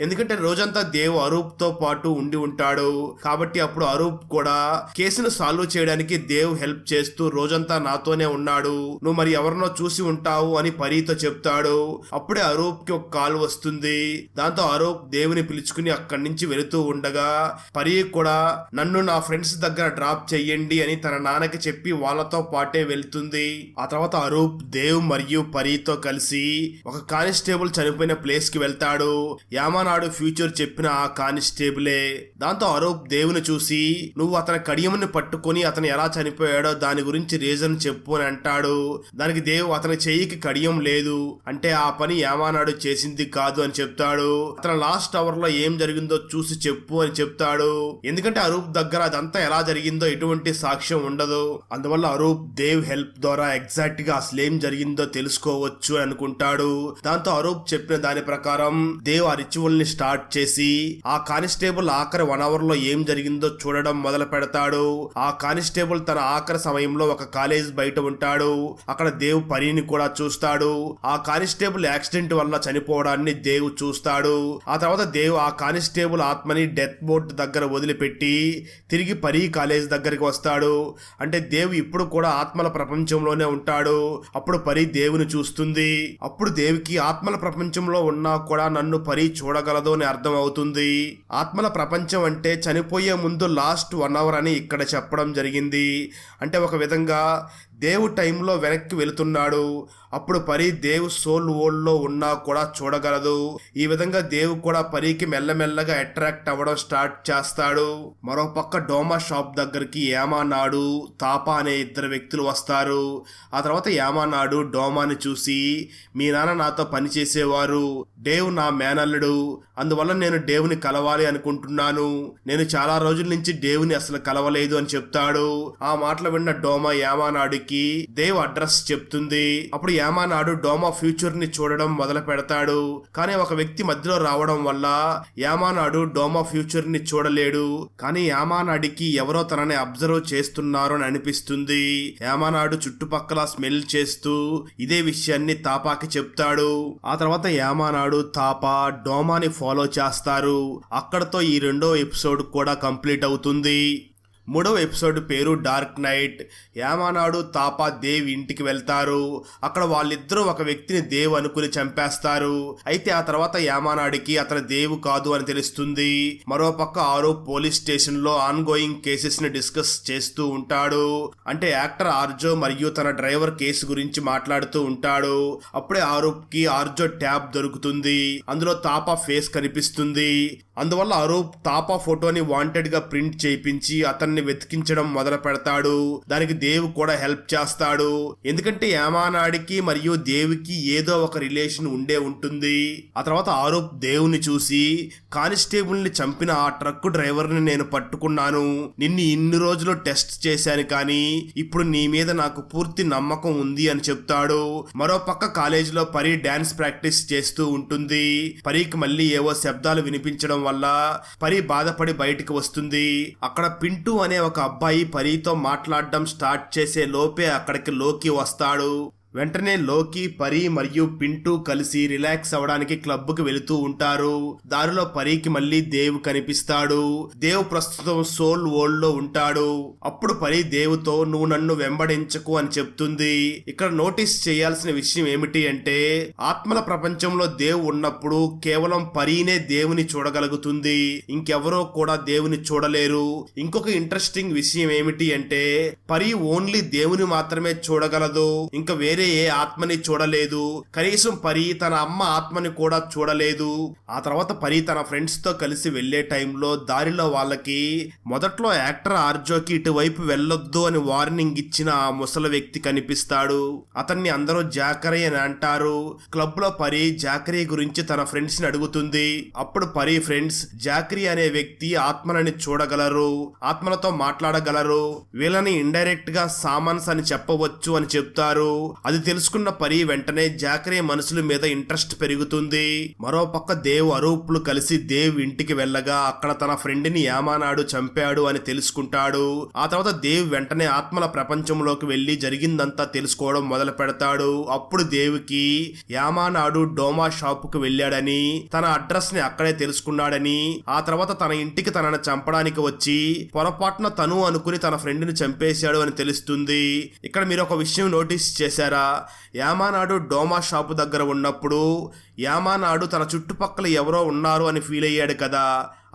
ఎందుకంటే రోజంతా దేవ్ అరూప్తో పాటు ఉండి ఉంటాడు కాబట్టి అప్పుడు అరూప్ కూడా కేసును సాల్వ్ చేయడానికి దేవ్ హెల్ప్ చేస్తూ రోజంతా నాతోనే ఉన్నాడు, నువ్వు మరి ఎవరినో చూసి ఉంటావు అని పరీతో చెప్తాడు. అప్పుడే అరూప్కి ఒక కాల్ వస్తుంది. దాంతో అరూప్ దేవుని పిలుచుకుని అక్కడి నుంచి వెళుతూ ఉండగా పరీ కూడా నన్ను నా ఫ్రెండ్స్ దగ్గర డ్రాప్ చెయ్యండి అని తన నాన్నకి చెప్పి వాళ్ళతో పాటే వెళ్తుంది. ఆ తర్వాత అరూప్ దేవ్ మరియు పరీతో కలిసి ఒక కానిస్టేబుల్ చనిపోయిన ప్లేస్ కి వెళ్తాడు. యామానాడు ఫ్యూచర్ చెప్పిన ఆ కానిస్టేబులే. దాంతో అరూప్ దేవుని చూసి నువ్వు అతని కడియముని పట్టుకొని అతను ఎలా చనిపోయాడో దాని గురించి రీజన్ చెప్పు అని అంటాడు. దానికి దేవ్ అతని చెయ్యికి కడియం లేదు అంటే ఆ పని యామానాడు చేసింది కాదు అని చెప్తాడు. అతని లాస్ట్ అవర్ లో ఏం జరిగిందో చూసి చెప్పు అని చెప్తాడు. ఎందుకంటే అరూప్ దగ్గర అదంతా ఎలా జరిగిందో ఎటువంటి సాక్ష్యం ఉండదు. అందువల్ల అరూప్ దేవ్ హెల్ప్ ద్వారా ఎగ్జాక్ట్ గా అసలేం జరిగిందో తెలుసుకోవచ్చు అనుకుంటాడు. దాంతో అరూప్ చెప్పిన దాని ప్రకారం దేవ్ ఆ రిచువల్ ని స్టార్ట్ చేసి ఆ కానిస్టేబుల్ ఆఖరి 1 అవర్ లో ఏం జరిగిందో చూడడం మొదలు పెడతాడు. ఆ కానిస్టేబుల్ తన ఆఖరి సమయంలో ఒక కాలేజ్ బయట ఉంటాడు. అక్కడ దేవ్ పరీని కూడా చూస్తాడు. ఆ కానిస్టేబుల్ యాక్సిడెంట్ వల్ల చనిపోవడాన్ని దేవ్ చూస్తాడు. ఆ తర్వాత దేవ్ ఆ కానిస్టేబుల్ ఆత్మని డెత్ బోర్డ్ దగ్గర వదిలిపెట్టి తిరిగి పరీ కాలేజ్ దగ్గరికి వస్తాడు. అంటే దేవ్ ఇప్పుడు కూడా ఆత్మల ప్రపంచంలోనే ఉంటాడు. అప్పుడు పరీ దేవుని చూస్తుంది. అప్పుడు దేవికి ఆత్మల ప్రపంచంలో ఉన్నా కూడా నన్ను పరీ చూడగలదు అని అర్థం అవుతుంది. ఆత్మల ప్రపంచం అంటే చనిపోయే ముందు లాస్ట్ 1 అవర్ అని ఇక్కడ చెప్పడం జరిగింది. అంటే ఒక విధంగా దేవు టైంలో వెనక్కి వెళుతున్నాడు. అప్పుడు పరీ దేవ్ సోల్ వరల్డ్ లో ఉన్నా కూడా చూడగలదు. ఈ విధంగా దేవ్ కూడా పరీకి మెల్లమెల్లగా అట్రాక్ట్ అవ్వడం స్టార్ట్ చేస్తాడు. మరోపక్క డోమా షాప్ దగ్గరికి యామానాడు తాపా అనే 2 వ్యక్తులు వస్తారు. ఆ తర్వాత యామానాడు డోమాని చూసి మీ నాన్న నాతో పనిచేసేవారు, డేవ్ నా మేనల్లుడు, అందువల్ల నేను డేవ్ని కలవాలి అనుకుంటున్నాను. నేను చాలా రోజుల నుంచి డేవ్ని అసలు కలవలేదు అని చెప్తాడు. ఆ మాటలు విన్న డోమా యామానాడుకి దేవ్ అడ్రస్ చెప్తుంది. అప్పుడు యామానాడు డోమా ఫ్యూచర్ ని చూడడం మొదలు పెడతాడు. కానీ ఒక వ్యక్తి మధ్యలో రావడం వల్ల యామానాడు డోమా ఫ్యూచర్ ని చూడలేడు. కానీ యామానాడికి ఎవరో తనని అబ్జర్వ్ చేస్తున్నారు అని అనిపిస్తుంది. యామానాడు చుట్టుపక్కల స్మెల్ చేస్తూ ఇదే విషయాన్ని తాపాకి చెప్తాడు. ఆ తర్వాత యామానాడు తాపా డోమాని ఫాలో చేస్తారు. అక్కడతో ఈ 2వ ఎపిసోడ్ కూడా కంప్లీట్ అవుతుంది. 3వ ఎపిసోడ్ పేరు డార్క్ నైట్. యామానాడు తాపా దేవ్ ఇంటికి వెళ్తారు. అక్కడ వాళ్ళిద్దరూ ఒక వ్యక్తిని దేవ్ అనుకుని చంపేస్తారు. అయితే ఆ తర్వాత యామానాడికి అతను దేవు కాదు అని తెలుస్తుంది. మరోపక్క ఆరూప్ పోలీస్ స్టేషన్ లో ఆన్ గోయింగ్ కేసెస్ ని డిస్కస్ చేస్తూ ఉంటాడు. అంటే యాక్టర్ ఆర్జో మరియు తన డ్రైవర్ కేసు గురించి మాట్లాడుతూ ఉంటాడు. అప్పుడే ఆరూప్ కి ఆర్జో ట్యాబ్ దొరుకుతుంది. అందులో తాపా ఫేస్ కనిపిస్తుంది. అందువల్ల అరూప్ తాపా ఫోటోని వాంటెడ్ గా ప్రింట్ చేయించి అతన్ని వెతికించడం మొదలు పెడతాడు. దానికి దేవ్ కూడా హెల్ప్ చేస్తాడు. ఎందుకంటే యామానాడికి మరియు దేవికి ఏదో ఒక రిలేషన్ ఉండే ఉంటుంది. ఆ తర్వాత ఆరూప్ దేవుని చూసి కానిస్టేబుల్ ని చంపిన ఆ ట్రక్ డ్రైవర్ ని నేను పట్టుకున్నాను. నిన్ను ఇన్ని రోజులు టెస్ట్ చేశాను కానీ ఇప్పుడు నీ మీద నాకు పూర్తి నమ్మకం ఉంది అని చెప్తాడు. మరోపక్క కాలేజీలో పరీ డాన్స్ ప్రాక్టీస్ చేస్తూ ఉంటుంది. పరీకి మళ్ళీ ఏవో శబ్దాలు వినిపించడం వల్ల పరీ బాధపడి బయటికి వస్తుంది. అక్కడ పింటూ అనే ఒక అబ్బాయి పరీతో మాట్లాడడం స్టార్ట్ చేసే లోపే అక్కడికి లోకి వస్తాడు. వెంటనే లోకి పరీ మరియు పింటూ కలిసి రిలాక్స్ అవడానికి క్లబ్ కి వెళుతూ ఉంటారు. దారిలో పరీకి మళ్ళీ దేవ్ కనిపిస్తాడు. దేవ్ ప్రస్తుతం సోల్ వరల్డ్ లో ఉంటాడు. అప్పుడు పరీ దేవుతో నువ్వు నన్ను వెంబడించకు అని చెప్తుంది. ఇక్కడ నోటీస్ చేయాల్సిన విషయం ఏమిటి అంటే ఆత్మల ప్రపంచంలో దేవ్ ఉన్నప్పుడు కేవలం పరీనే దేవుని చూడగలుగుతుంది. ఇంకెవరో కూడా దేవుని చూడలేరు. ఇంకొక ఇంట్రెస్టింగ్ విషయం ఏమిటి అంటే పరీ ఓన్లీ దేవుని మాత్రమే చూడగలదు. ఇంకా వేరే ఏ ఆత్మని చూడలేదు. కనీసం పరీ తన అమ్మ ఆత్మని కూడా చూడలేదు. ఆ తర్వాత పరీ తన ఫ్రెండ్స్ తో కలిసి వెళ్లే టైంలో దారిలో వాళ్ళకి మొదట్లో యాక్టర్ ఆర్జోకి ఇటువైపు వెళ్ళొద్దు అని వార్నింగ్ ఇచ్చిన ఆ ముసలి వ్యక్తి కనిపిస్తాడు. అతన్ని అందరూ జాకరీ అని అంటారు. క్లబ్ లో పరీ జాకరీ గురించి తన ఫ్రెండ్స్ ని అడుగుతుంది. అప్పుడు పరీ ఫ్రెండ్స్ జాకరీ అనే వ్యక్తి ఆత్మలని చూడగలరు, ఆత్మలతో మాట్లాడగలరు, వీళ్ళని ఇండైరెక్ట్ గా సామన్స్ అని చెప్పవచ్చు అని చెప్తారు. అది తెలుసుకున్న పరి వెంటనే జాకరీ మనుషుల మీద ఇంట్రెస్ట్ పెరుగుతుంది. మరోపక్క దేవ్ అరూప్లు కలిసి దేవ్ ఇంటికి వెళ్ళగా అక్కడ తన ఫ్రెండ్ ని యామానాడు చంపాడు అని తెలుసుకుంటాడు. ఆ తర్వాత దేవ్ వెంటనే ఆత్మల ప్రపంచంలోకి వెళ్లి జరిగిందంతా తెలుసుకోవడం మొదలు పెడతాడు. అప్పుడు దేవ్కి యామానాడు డోమా షాప్ కు వెళ్ళాడని, తన అడ్రస్ ని అక్కడే తెలుసుకున్నాడని, ఆ తర్వాత తన ఇంటికి తనని చంపడానికి వచ్చి పొరపాటున తను అనుకుని తన ఫ్రెండ్ ని చంపేశాడు అని తెలుస్తుంది. ఇక్కడ మీరు ఒక విషయం నోటీస్ చేశారా? యామానాడు డోమా షాపు దగ్గర ఉన్నప్పుడు యామానాడు తన చుట్టుపక్కల ఎవరో ఉన్నారు అని ఫీల్ అయ్యాడు కదా.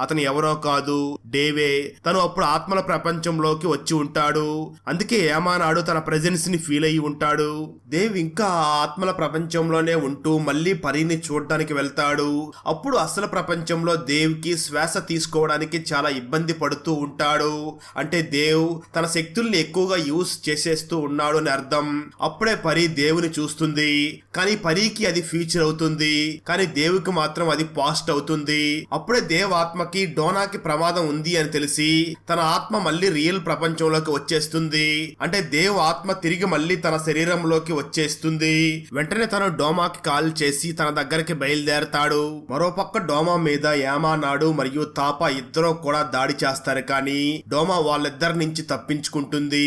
అతను ఎవరో కాదు, డేవే. తను అప్పుడు ఆత్మల ప్రపంచంలోకి వచ్చి ఉంటాడు. అందుకే యామానాడు తన ప్రెజెన్స్ ని ఫీల్ అయ్యి ఉంటాడు. దేవ్ ఇంకా ఆ ఆత్మల ప్రపంచంలోనే ఉంటూ మళ్ళీ పరిని చూడడానికి వెళ్తాడు. అప్పుడు అసలు ప్రపంచంలో దేవ్ కి శ్వాస తీసుకోవడానికి చాలా ఇబ్బంది పడుతూ ఉంటాడు. అంటే దేవ్ తన శక్తుల్ని ఎక్కువగా యూజ్ చేసేస్తూ ఉన్నాడు అని అర్థం. అప్పుడే పరి దేవుని చూస్తుంది. కానీ పరికి అది ఫ్యూచర్ అవుతుంది, కానీ దేవుకి మాత్రం అది పాస్ట్ అవుతుంది. అప్పుడే దేవ్ ఆత్మ డోనాకి ప్రమాదం ఉంది అని తెలిసి తన ఆత్మ మళ్ళీ రియల్ ప్రపంచంలోకి వచ్చేస్తుంది. అంటే దేవ్ ఆత్మ తిరిగి మళ్ళీ తన శరీరంలోకి వచ్చేస్తుంది. వెంటనే తను డోమాకి కాల్ చేసి తన దగ్గరికి బయలుదేరతాడు. మరోపక్క డోమా మీద యామానాడు మరియు తాపా ఇద్దరు కూడా దాడి చేస్తారు. కానీ డోమా వాళ్ళిద్దరి నుంచి తప్పించుకుంటుంది.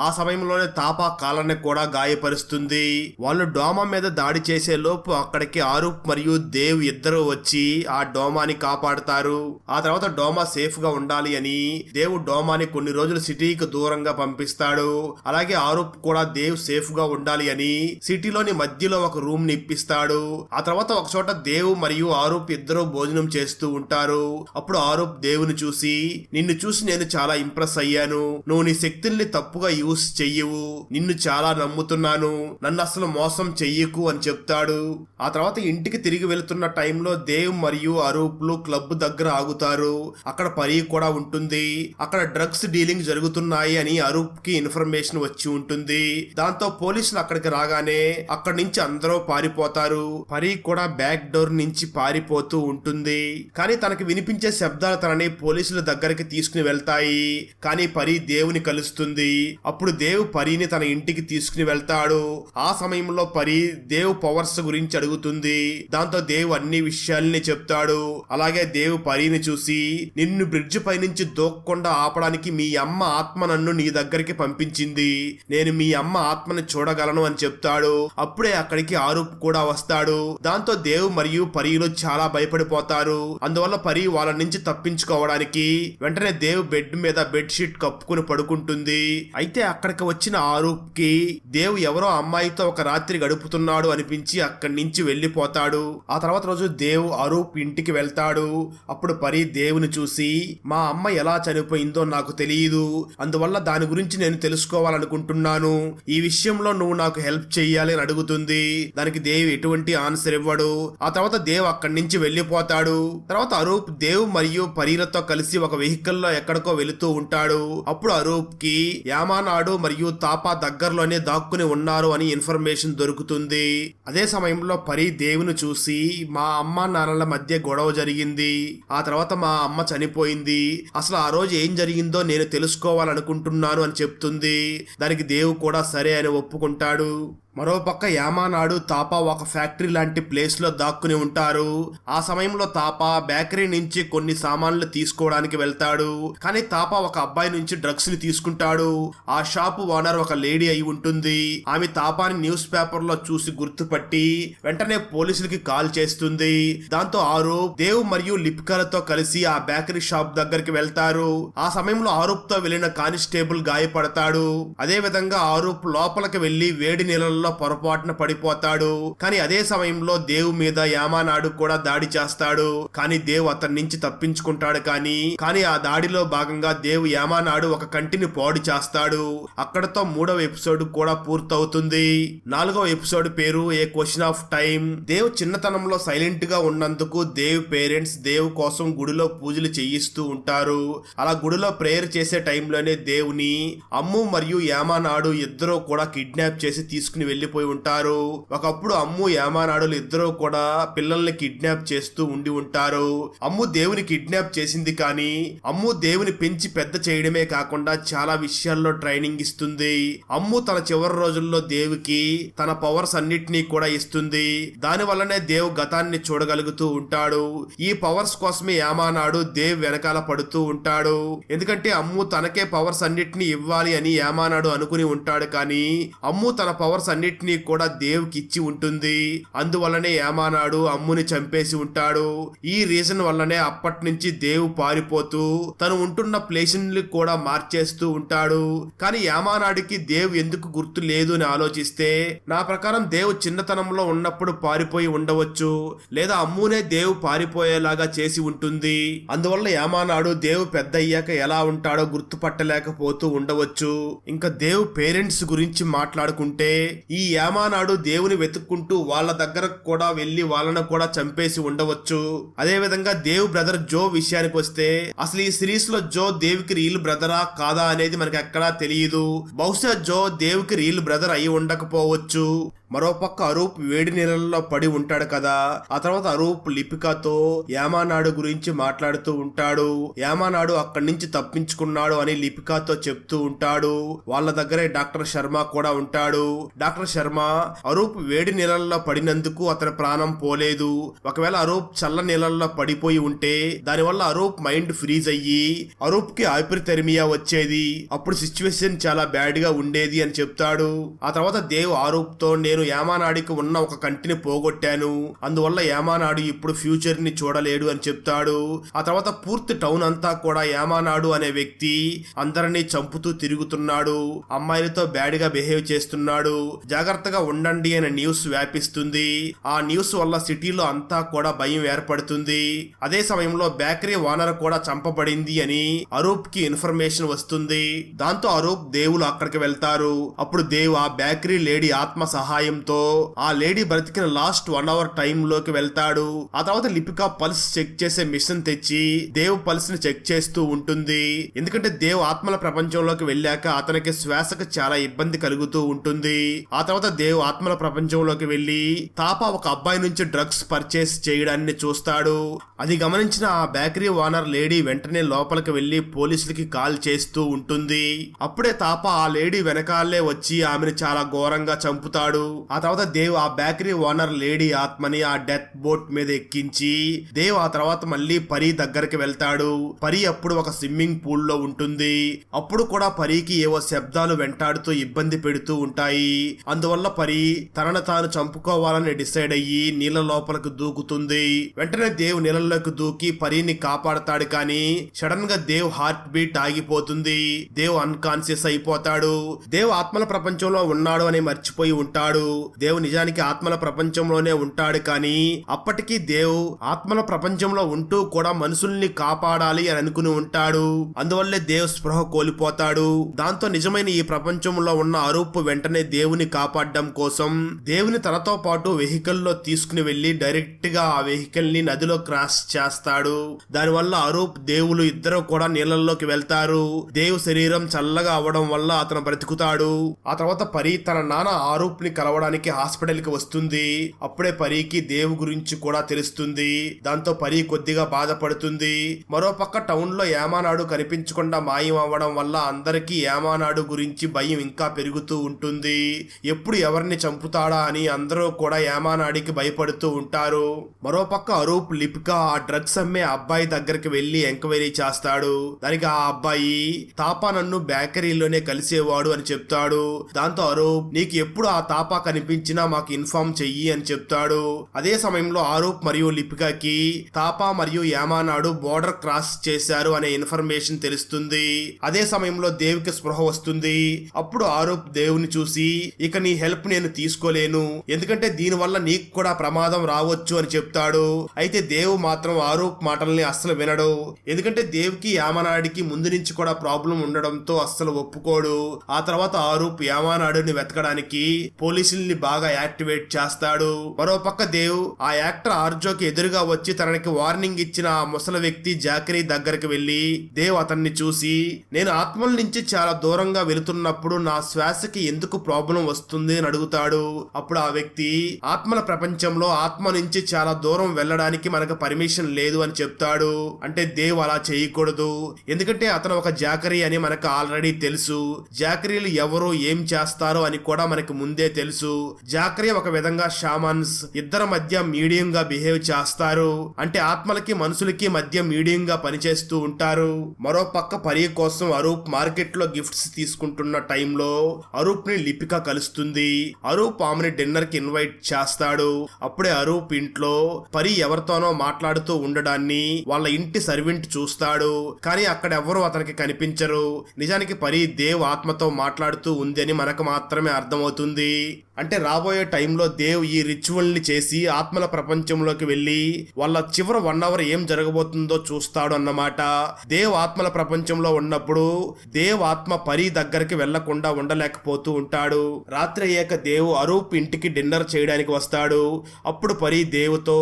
ఆ సమయంలోనే తాపా కాళ్ళని కూడా గాయపరుస్తుంది. వాళ్ళు డోమా మీద దాడి చేసే లోపు అక్కడికి ఆరూప్ మరియు దేవ్ ఇద్దరు వచ్చి ఆ డోమాని కాపాడుతారు. ఆ తర్వాత డోమా సేఫ్ గా ఉండాలి అని దేవ్ డోమాని కొన్ని రోజులు సిటీకి దూరంగా పంపిస్తాడు. అలాగే ఆరూప్ కూడా దేవ్ సేఫ్ గా ఉండాలి అని సిటీలోని మధ్యలో ఒక రూమ్ ని ఇప్పిస్తాడు. ఆ తర్వాత ఒక చోట దేవ్ మరియు ఆరూప్ ఇద్దరు భోజనం చేస్తూ ఉంటారు. అప్పుడు ఆరూప్ దేవుని చూసి, నిన్ను చూసి నేను చాలా ఇంప్రెస్ అయ్యాను. నువ్వు నీ శక్తుల్ని తప్పుగా యూస్ చెయ్యవు. నిన్ను చాలా నమ్ముతున్నాను. నన్ను అసలు మోసం చెయ్యకు అని చెప్తాడు. ఆ తర్వాత ఇంటికి తిరిగి వెళ్తున్న టైంలో దేవ్ మరియు ఆరూప్లు క్లబ్ దగ్గర ఆగుతారు. అక్కడ పరి కూడా ఉంటుంది. అక్కడ డ్రగ్స్ డీలింగ్ జరుగుతున్నాయి అని అరూప్ కి ఇన్ఫర్మేషన్ వచ్చి ఉంటుంది. దాంతో పోలీసులు అక్కడికి రాగానే అక్కడి నుంచి అందరూ పారిపోతారు. పరి కూడా బ్యాక్ డోర్ నుంచి పారిపోతూ ఉంటుంది. కానీ తనకి వినిపించే శబ్దాలు తనని పోలీసుల దగ్గరికి తీసుకుని వెళ్తాయి. కానీ పరి దేవుని కలుస్తుంది. అప్పుడు దేవ్ పరిని తన ఇంటికి తీసుకుని వెళ్తాడు. ఆ సమయంలో పరి దేవ్ పవర్స్ గురించి అడుగుతుంది. దాంతో దేవ్ అన్ని విషయాల్ని చెప్తాడు. అలాగే దేవ్ పరిని చూసి, నిన్ను బ్రిడ్జ్ పై నుంచి దూకకుండా ఆపడానికి మీ అమ్మ ఆత్మ నన్ను నీ దగ్గరికి పంపించింది. నేను మీ అమ్మ ఆత్మని చూడగలను అని చెప్తాడు. అప్పుడే అక్కడికి ఆరూప్ కూడా వస్తాడు. దాంతో దేవ్ మరియు పరీలు చాలా భయపడిపోతారు. అందువల్ల పరి వాళ్ళ నుంచి తప్పించుకోవడానికి వెంటనే దేవ్ బెడ్ మీద బెడ్ షీట్ కప్పుకుని పడుకుంటుంది. అయితే అక్కడికి వచ్చిన ఆరూప్ కి దేవ్ ఎవరో అమ్మాయితో ఒక రాత్రి గడుపుతున్నాడు అనిపించి అక్కడి నుంచి వెళ్లిపోతాడు. ఆ తర్వాత రోజు దేవ్ ఆరూప్ ఇంటికి వెళ్తాడు. అప్పుడు పరి దేవుని చూసి, మా అమ్మ ఎలా చనిపోయిందో నాకు తెలియదు. అందువల్ల దాని గురించి నేను తెలుసుకోవాలనుకుంటున్నాను. ఈ విషయంలో నువ్వు నాకు హెల్ప్ చెయ్యాలి అని అడుగుతుంది. దానికి దేవ్ ఎటువంటి ఆన్సర్ ఇవ్వడు. ఆ తర్వాత దేవ్ అక్కడి నుంచి వెళ్లిపోతాడు. తర్వాత అరూప్ దేవ్ మరియు పరీలతో కలిసి ఒక వెహికల్ లో ఎక్కడికో వెళుతూ ఉంటాడు. అప్పుడు అరూప్ కి యామానాడు మరియు తాపా దగ్గరలోనే దాక్కుని ఉన్నారు అని ఇన్ఫర్మేషన్ దొరుకుతుంది. అదే సమయంలో పరి దేవుని చూసి, మా అమ్మ నాన్నల మధ్య గొడవ జరిగింది. ఆ తర్వాత మా అమ్మ చనిపోయింది. అసలు ఆ రోజు ఏం జరిగిందో నేను తెలుసుకోవాలనుకుంటున్నాను అని చెప్తుంది. దానికి దేవ్ కూడా సరే అని ఒప్పుకుంటాడు. మరోపక్క యామానాడు తాపా ఒక ఫ్యాక్టరీ లాంటి ప్లేస్ లో దాక్కుని ఉంటారు. ఆ సమయంలో తాపా బేకరీ నుంచి కొన్ని సామాన్లు తీసుకోవడానికి వెళ్తాడు. కానీ తాపా ఒక అబ్బాయి నుంచి డ్రగ్స్ ని తీసుకుంటాడు. ఆ షాపు ఓనర్ ఒక లేడీ అయి ఉంటుంది. ఆమె తాపాని న్యూస్ పేపర్ లో చూసి గుర్తుపట్టి వెంటనే పోలీసులకి కాల్ చేస్తుంది. దాంతో ఆరూప్ దేవ్ మరియు లిప్కలతో కలిసి ఆ బేకరీ షాప్ దగ్గరికి వెళ్తారు. ఆ సమయంలో ఆరూప్ తో వెళ్లిన కానిస్టేబుల్ గాయపడతాడు. అదే విధంగా ఆరూప్ లోపలికి వెళ్లి వేడి నీళ్ళలో పొరపాటున పడిపోతాడు. కానీ అదే సమయంలో దేవ్ మీద యామానాడు కూడా దాడి చేస్తాడు. కానీ దేవ్ అతని నుంచి తప్పించుకుంటాడు. కానీ ఆ దాడిలో భాగంగా దేవ్ యామానాడు ఒక కంటిని పాడు చేస్తాడు. అక్కడతో 3వ ఎపిసోడ్ కూడా పూర్తవుతుంది. 4వ ఎపిసోడ్ పేరు ఏ క్వశ్చన్ ఆఫ్ టైం. దేవ్ చిన్నతనంలో సైలెంట్ గా ఉన్నందుకు దేవ్ పేరెంట్స్ దేవ్ కోసం గుడిలో పూజలు చేయిస్తూ ఉంటారు. అలా గుడిలో ప్రేయర్ చేసే టైంలోనే దేవుని అమ్ము మరియు యామానాడు ఇద్దరు కూడా కిడ్నాప్ చేసి తీసుకుని వెళ్లిపోయి ఉంటారు. ఒకప్పుడు అమ్ము యామానాడులు ఇద్దరూ కూడా పిల్లల్ని కిడ్నాప్ చేస్తూ ఉండి ఉంటారు. అమ్ము దేవుని కిడ్నాప్ చేసింది, కానీ అమ్ము దేవుని పెంచి పెద్ద చేయడమే కాకుండా చాలా విషయాల్లో ట్రైనింగ్ ఇస్తుంది. అమ్ము తన చివరి రోజుల్లో దేవుకి తన పవర్స్ అన్నిటినీ కూడా ఇస్తుంది. దాని వల్లనే దేవ్ గతాన్ని చూడగలుగుతూ ఉంటాడు. ఈ పవర్స్ కోసమే యామానాడు దేవ్ వెనకాల పడుతూ ఉంటాడు. ఎందుకంటే అమ్ము తనకే పవర్స్ అన్నిటినీ ఇవ్వాలి అని యామానాడు అనుకుని ఉంటాడు, కానీ అమ్ము తన పవర్స్ అన్నిటినీ కూడా దేవుకి ఇచ్చి ఉంటుంది. అందువల్లనే యామానాడు అమ్ముని చంపేసి ఉంటాడు. ఈ రీజన్ వల్లనే అప్పటి నుంచి దేవ్ పారిపోతూ తను ఉంటున్న ప్లేస్ ని కూడా మార్చేస్తూ ఉంటాడు. కానీ యామానాడికి దేవ్ ఎందుకు గుర్తు లేదు అని ఆలోచిస్తే, నా ప్రకారం దేవ్ చిన్నతనంలో ఉన్నప్పుడు పారిపోయి ఉండవచ్చు, లేదా అమ్మునే దేవ్ పారిపోయేలాగా చేసి ఉంటుంది. అందువల్ల యామానాడు దేవ్ పెద్ద అయ్యాక ఎలా ఉంటాడో గుర్తుపట్టలేకపోతూ ఉండవచ్చు. ఇంకా దేవ్ పేరెంట్స్ గురించి మాట్లాడుకుంటే, ఈ యామానాడు దేవుని వెతుక్కుంటూ వాళ్ళ దగ్గర కూడా వెళ్లి వాళ్ళను కూడా చంపేసి ఉండవచ్చు. అదే విధంగా దేవ్ బ్రదర్ జో విషయానికి వస్తే, అసలు ఈ సిరీస్ లో జో దేవ్కి రియల్ బ్రదరా కాదా అనేది మనకి ఎక్కడా తెలియదు. బహుశా జో దేవ్కి రియల్ బ్రదర్ అయి ఉండకపోవచ్చు. మరోపక్క అరూప్ వేడి నీళ్ళల్లో పడి ఉంటాడు కదా. ఆ తర్వాత అరూప్ లిపికాతో యామానాడు గురించి మాట్లాడుతూ ఉంటాడు. యామానాడు అక్కడి నుంచి తప్పించుకున్నాడు అని లిపికాతో చెప్తూ ఉంటాడు. వాళ్ళ దగ్గరే డాక్టర్ శర్మ కూడా ఉంటాడు. డాక్టర్ శర్మ అరూప్ వేడి నీళ్ళల్లో పడినందుకు అతని ప్రాణం పోలేదు. ఒకవేళ అరూప్ చల్ల నీళ్ళల్లో పడిపోయి ఉంటే దానివల్ల అరూప్ మైండ్ ఫ్రీజ్ అయ్యి అరూప్ కి హైపర్థెర్మియా వచ్చేది. అప్పుడు సిచ్యువేషన్ చాలా బ్యాడ్ గా ఉండేది అని చెప్తాడు. ఆ తర్వాత దేవ్ అరూప్ తో, నేను యామానాడికి ఉన్న ఒక కంటిని పోగొట్టాను, అందువల్ల యామానాడు ఇప్పుడు ఫ్యూచర్ ని చూడలేడు అని చెప్తాడు. ఆ తర్వాత పూర్తి టౌన్ అంతా కూడా యామానాడు అనే వ్యక్తి అందరినీ చంపుతూ తిరుగుతున్నాడు, అమ్మాయిలతో బ్యాడ్ గా బిహేవ్ చేస్తున్నాడు, జాగ్రత్తగా ఉండండి అనే న్యూస్ వ్యాపిస్తుంది. ఆ న్యూస్ వల్ల సిటీలో అంతా కూడా భయం ఏర్పడుతుంది. అదే సమయంలో బేకరీ ఓనర్ కూడా చంపబడింది అని అరూప్ కి ఇన్ఫర్మేషన్ వస్తుంది. దాంతో అరూప్ దేవులు అక్కడికి వెళ్తారు. అప్పుడు దేవ్ ఆ బేకరీ లేడీ ఆత్మ సహాయంతో ఆ లేడీ బ్రతికిన లాస్ట్ 1 hour టైం లోకి వెళ్తాడు. ఆ తర్వాత లిపికా పల్స్ చెక్ చేసే మిషన్ తెచ్చి దేవ్ పల్స్ ని చెక్ చేస్తూ ఉంటుంది. ఎందుకంటే దేవ్ ఆత్మల ప్రపంచంలోకి వెళ్ళాక అతనికి శ్వాసకు చాలా ఇబ్బంది కలుగుతూ ఉంటుంది. ఆ తర్వాత దేవ్ ఆత్మల ప్రపంచంలోకి వెళ్లి తాపా ఒక అబ్బాయి నుంచి డ్రగ్స్ పర్చేస్ చేయడాన్ని చూస్తాడు. అది గమనించిన ఆ బేకరీ ఓనర్ లేడీ వెంటనే లోపలికి వెళ్లి పోలీసులకి కాల్ చేస్తూ ఉంటుంది. అప్పుడే తాపా ఆ లేడీ వెనకాలే వచ్చి ఆమెను చాలా ఘోరంగా చంపుతాడు. ఆ తర్వాత దేవ్ ఆ బేకరీ ఓనర్ లేడీ ఆత్మని ఆ డెత్ బోట్ మీద ఎక్కించి దేవ్ ఆ తర్వాత మళ్ళీ పరి దగ్గరికి వెళ్తాడు. పరి అప్పుడు ఒక స్విమ్మింగ్ పూల్ లో ఉంటుంది. అప్పుడు కూడా పరికి ఏవో శబ్దాలు వెంటాడుతూ ఇబ్బంది పెడుతూ ఉంటాయి. అందువల్ల పరి తనను తాను చంపుకోవాలని డిసైడ్ అయ్యి నీళ్ళ లోపలికి దూకుతుంది. వెంటనే దేవ్ నీళ్ళలోకి దూకి పరిని కాపాడతాడు, కానీ సడన్ గా దేవ్ హార్ట్ బీట్ ఆగిపోతుంది. దేవ్ అన్కాన్షియస్ అయిపోతాడు. దేవ్ ఆత్మల ప్రపంచంలో ఉన్నాడు అని మర్చిపోయి ఉంటాడు. దేవ్ నిజానికి ఆత్మల ప్రపంచంలోనే ఉంటాడు, కానీ అప్పటికీ దేవ్ ఆత్మల ప్రపంచంలో ఉంటూ కూడా మనుషుల్ని కాపాడాలి అని అనుకుని ఉంటాడు. అందువల్లే దేవ్ స్పృహ కోల్పోతాడు. దాంతో నిజమైన ఈ ప్రపంచంలో ఉన్న అరూప్ వెంటనే దేవుని కాపాడడం కోసం దేవుని తనతో పాటు వెహికల్ లో తీసుకుని వెళ్లి డైరెక్ట్ గా ఆ వెహికల్ ని నదిలో క్రాష్ చేస్తాడు. దానివల్ల అరూప్ దేవులు ఇద్దరు కూడా నీళ్ళల్లోకి వెళ్తారు. దేవ్ శరీరం చల్లగా అవడం వల్ల అతను బ్రతుకుతాడు. ఆ తర్వాత పరి తన నాన్న అరూప్ ని కలవడానికి హాస్పిటల్ కి వస్తుంది. అప్పుడే పరికి దేవ్ గురించి కూడా తెలుస్తుంది. దాంతో పరి కొద్దిగా బాధపడుతుంది. మరోపక్క టౌన్ లో యామానాడు కనిపించకుండా మాయం అవ్వడం వల్ల అందరికీ యామానాడు గురించి భయం ఇంకా పెరుగుతూ ఉంటుంది. ఎప్పుడు ఎవరిని చంపుతాడా అని అందరూ కూడా యామానాడికి భయపడుతూ ఉంటారు. మరోపక్క అరూప్ లిపికా ఆ డ్రగ్స్ అమ్మే అబ్బాయి దగ్గరికి వెళ్లి ఎంక్వైరీ చేస్తాడు. దానికి ఆ అబ్బాయి తాపా నన్ను బేకరీలోనే కలిసేవాడు అని చెప్తాడు. దాంతో అరూప్ నీకు ఎప్పుడు ఆ తాపా కనిపించినా మాకు ఇన్ఫార్మ్ చెయ్యి అని చెప్తాడు. అదే సమయంలో ఆరూప్ మరియు లిపికాకి తాపా మరియు యామానాడు బోర్డర్ క్రాస్ చేశారు అనే ఇన్ఫర్మేషన్ తెలుస్తుంది. అదే సమయంలో దేవ్కి స్పృహ వస్తుంది. అప్పుడు ఆరూప్ దేవుని చూసి, ఇక నీ హెల్ప్ నేను తీసుకోలేను, ఎందుకంటే దీని వల్ల నీకు కూడా ప్రమాదం రావచ్చు అని చెప్తాడు. అయితే దేవ్ మాత్రం ఆరూప్ మాటల్ని అస్సలు వినడు. ఎందుకంటే దేవ్కి యామానాడికి ముందు నుంచి కూడా ప్రాబ్లం ఉండడంతో అస్సలు ఒప్పుకోడు. ఆ తర్వాత ఆరూప్ యామానాడుని వెతకడానికి పోలీస్ పోలీసుల్ని బాగా యాక్టివేట్ చేస్తాడు. మరోపక్క దేవ్ ఆ యాక్టర్ ఆర్జోకి ఎదురుగా వచ్చి తనకి వార్నింగ్ ఇచ్చిన ఆ ముసలి వ్యక్తి జాకరీ దగ్గరికి వెళ్లి దేవ్ అతన్ని చూసి, నేను ఆత్మల నుంచి చాలా దూరంగా వెళుతున్నప్పుడు నా శ్వాసకి ఎందుకు ప్రాబ్లం వస్తుంది అని అడుగుతాడు. అప్పుడు ఆ వ్యక్తి, ఆత్మల ప్రపంచంలో ఆత్మ నుంచి చాలా దూరం వెళ్ళడానికి మనకు పర్మిషన్ లేదు అని చెప్తాడు. అంటే దేవ్ అలా చేయకూడదు, ఎందుకంటే అతను ఒక జాకరీ అని మనకు ఆల్రెడీ తెలుసు. జాకరీలు ఎవరు ఏం చేస్తారో అని కూడా మనకు ముందే తెలుసు. జాకరీ ఒక విధంగా షామన్స్, ఇద్దరి మధ్య మీడియం గా బిహేవ్ చేస్తారు. అంటే ఆత్మలకి మనుషులకి మధ్య మీడియం గా పనిచేస్తూ ఉంటారు. మరో పక్క పరి కోసం అరూప్ మార్కెట్ లో గిఫ్ట్స్ తీసుకుంటున్న టైంలో అరూప్ ని లిపిక కలుస్తుంది. అరూప్ ఆమెని డిన్నర్ కి ఇన్వైట్ చేస్తాడు. అప్పుడే అరూప్ ఇంట్లో పరి ఎవరితోనో మాట్లాడుతూ ఉండడాన్ని వాళ్ళ ఇంటి సర్వెంట్ చూస్తాడు. కానీ అక్కడ ఎవరు అతనికి కనిపించరు. నిజానికి పరి దేవ్ ఆత్మతో మాట్లాడుతూ ఉంది అని మనకు మాత్రమే అర్థమవుతుంది. అంటే రాబోయే టైంలో దేవ్ ఈ రిచువల్ ని చేసి ఆత్మల ప్రపంచంలోకి వెళ్లి వాళ్ళ చివరి 1 అవర్ ఏం జరగబోతుందో చూస్తాడు అన్నమాట. దేవ్ ఆత్మల ప్రపంచంలో ఉన్నప్పుడు దేవ్ ఆత్మ పరి దగ్గరికి వెళ్లకుండా ఉండలేకపోతూ ఉంటాడు. రాత్రి అయ్యాక దేవ్ అరూప్ ఇంటికి డిన్నర్ చేయడానికి వస్తాడు. అప్పుడు పరి దేవుతో,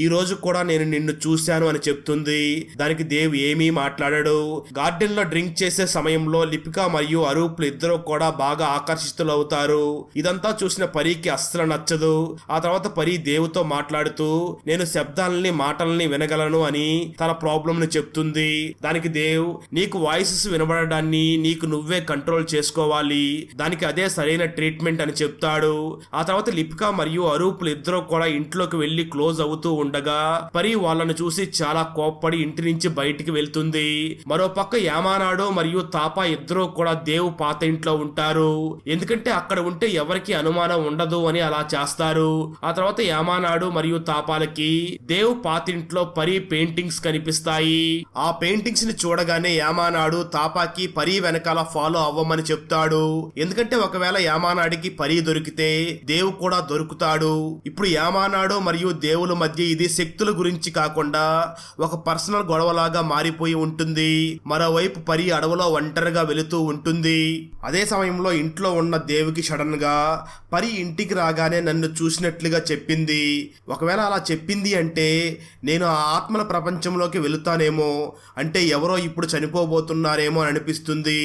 ఈ రోజు కూడా నేను నిన్ను చూశాను అని చెప్తుంది. దానికి దేవ్ ఏమీ మాట్లాడాడు. గార్డెన్ లో డ్రింక్ చేసే సమయంలో లిపిక మరియు అరూప్లు ఇద్దరు కూడా బాగా ఆకర్షితులవుతారు. ఇదంతా చూసిన పరికి అస్సలు నచ్చదు. ఆ తర్వాత పరి దేవుతో మాట్లాడుతూ, నేను శబ్దాలని మాటల్ని వినగలను అని తన ప్రాబ్లం ని చెప్తుంది. దానికి దేవ్, నీకు వాయిసెస్ వినబడడాన్ని నీకు నువ్వే కంట్రోల్ చేసుకోవాలి, దానికి అదే సరైన ట్రీట్మెంట్ అని చెప్తాడు. ఆ తర్వాత లిపిక మరియు అరూప్లు ఇద్దరు కూడా ఇంట్లోకి వెళ్లి క్లోజ్ అవుతూ ఉండగా పరి వాళ్ళను చూసి చాలా కోప్పడి ఇంటి నుంచి బయటికి వెళ్తుంది. మరో పక్క యామానాడో మరియు తాపా ఇద్దరు కూడా దేవ్ పాత ఇంట్లో ఉంటారు. ఎందుకంటే అక్కడ ఉంటే ఎవరికి అనుమానం ఉండదు అని అలా చేస్తారు. ఆ తర్వాత యామానాడు మరియు తాపాలకి దేవ్ పాతింట్లో పరి పెయింటింగ్స్ కనిపిస్తాయి. ఆ పెయింటింగ్స్ ని చూడగానే యామానాడు తాపాకి పరి వెనకాల ఫాలో అవ్వమని చెప్తాడు. ఎందుకంటే ఒకవేళ యామానాడికి పరి దొరికితే దేవ్ కూడా దొరుకుతాడు. ఇప్పుడు యామానాడు మరియు దేవుల మధ్య ఇది శక్తుల గురించి కాకుండా ఒక పర్సనల్ గొడవలాగా మారిపోయి ఉంటుంది. మరోవైపు పరి అడవిలో ఒంటరిగా వెళుతూ ఉంటుంది. అదే సమయంలో ఇంట్లో ఉన్న దేవుకి సడన్ గా పరి ఇంటికి రాగానే నన్ను చూసినట్లుగా చెప్పింది. ఒకవేళ అలా చెప్పింది అంటే నేను ఆ ఆత్మల ప్రపంచంలోకి వెళుతానేమో, అంటే ఎవరో ఇప్పుడు చనిపోబోతున్నారేమో అని అనిపిస్తుంది.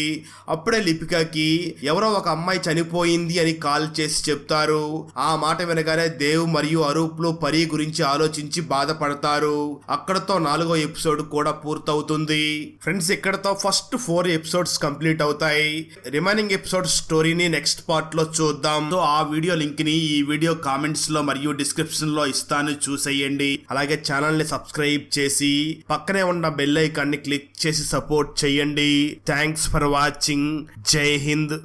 అప్పుడే లిపికకి ఎవరో ఒక అమ్మాయి చనిపోయింది అని కాల్ చేసి చెప్తారు. ఆ మాట వినగానే దేవ్ మరియు అరూప్లు పరి గురించి ఆలోచించి బాధపడతారు. అక్కడతో 4వ ఎపిసోడ్ కూడా పూర్తవుతుంది. ఫ్రెండ్స్, ఇక్కడతో ఫస్ట్ 4 ఎపిసోడ్స్ కంప్లీట్ అవుతాయి. రిమైనింగ్ ఎపిసోడ్ స్టోరీని నెక్స్ట్ పార్ట్ లో చూద్దాం. సో ఆ వీడియో లింక్ ని ఈ వీడియో కామెంట్స్ లో మరియు డిస్క్రిప్షన్ లో ఇస్తాను, చూసేయండి. అలాగే ఛానల్ ని సబ్స్క్రైబ్ చేసి పక్కనే ఉన్న బెల్ ఐకాన్ ని క్లిక్ చేసి సపోర్ట్ చేయండి. Thanks for watching. జై హింద్.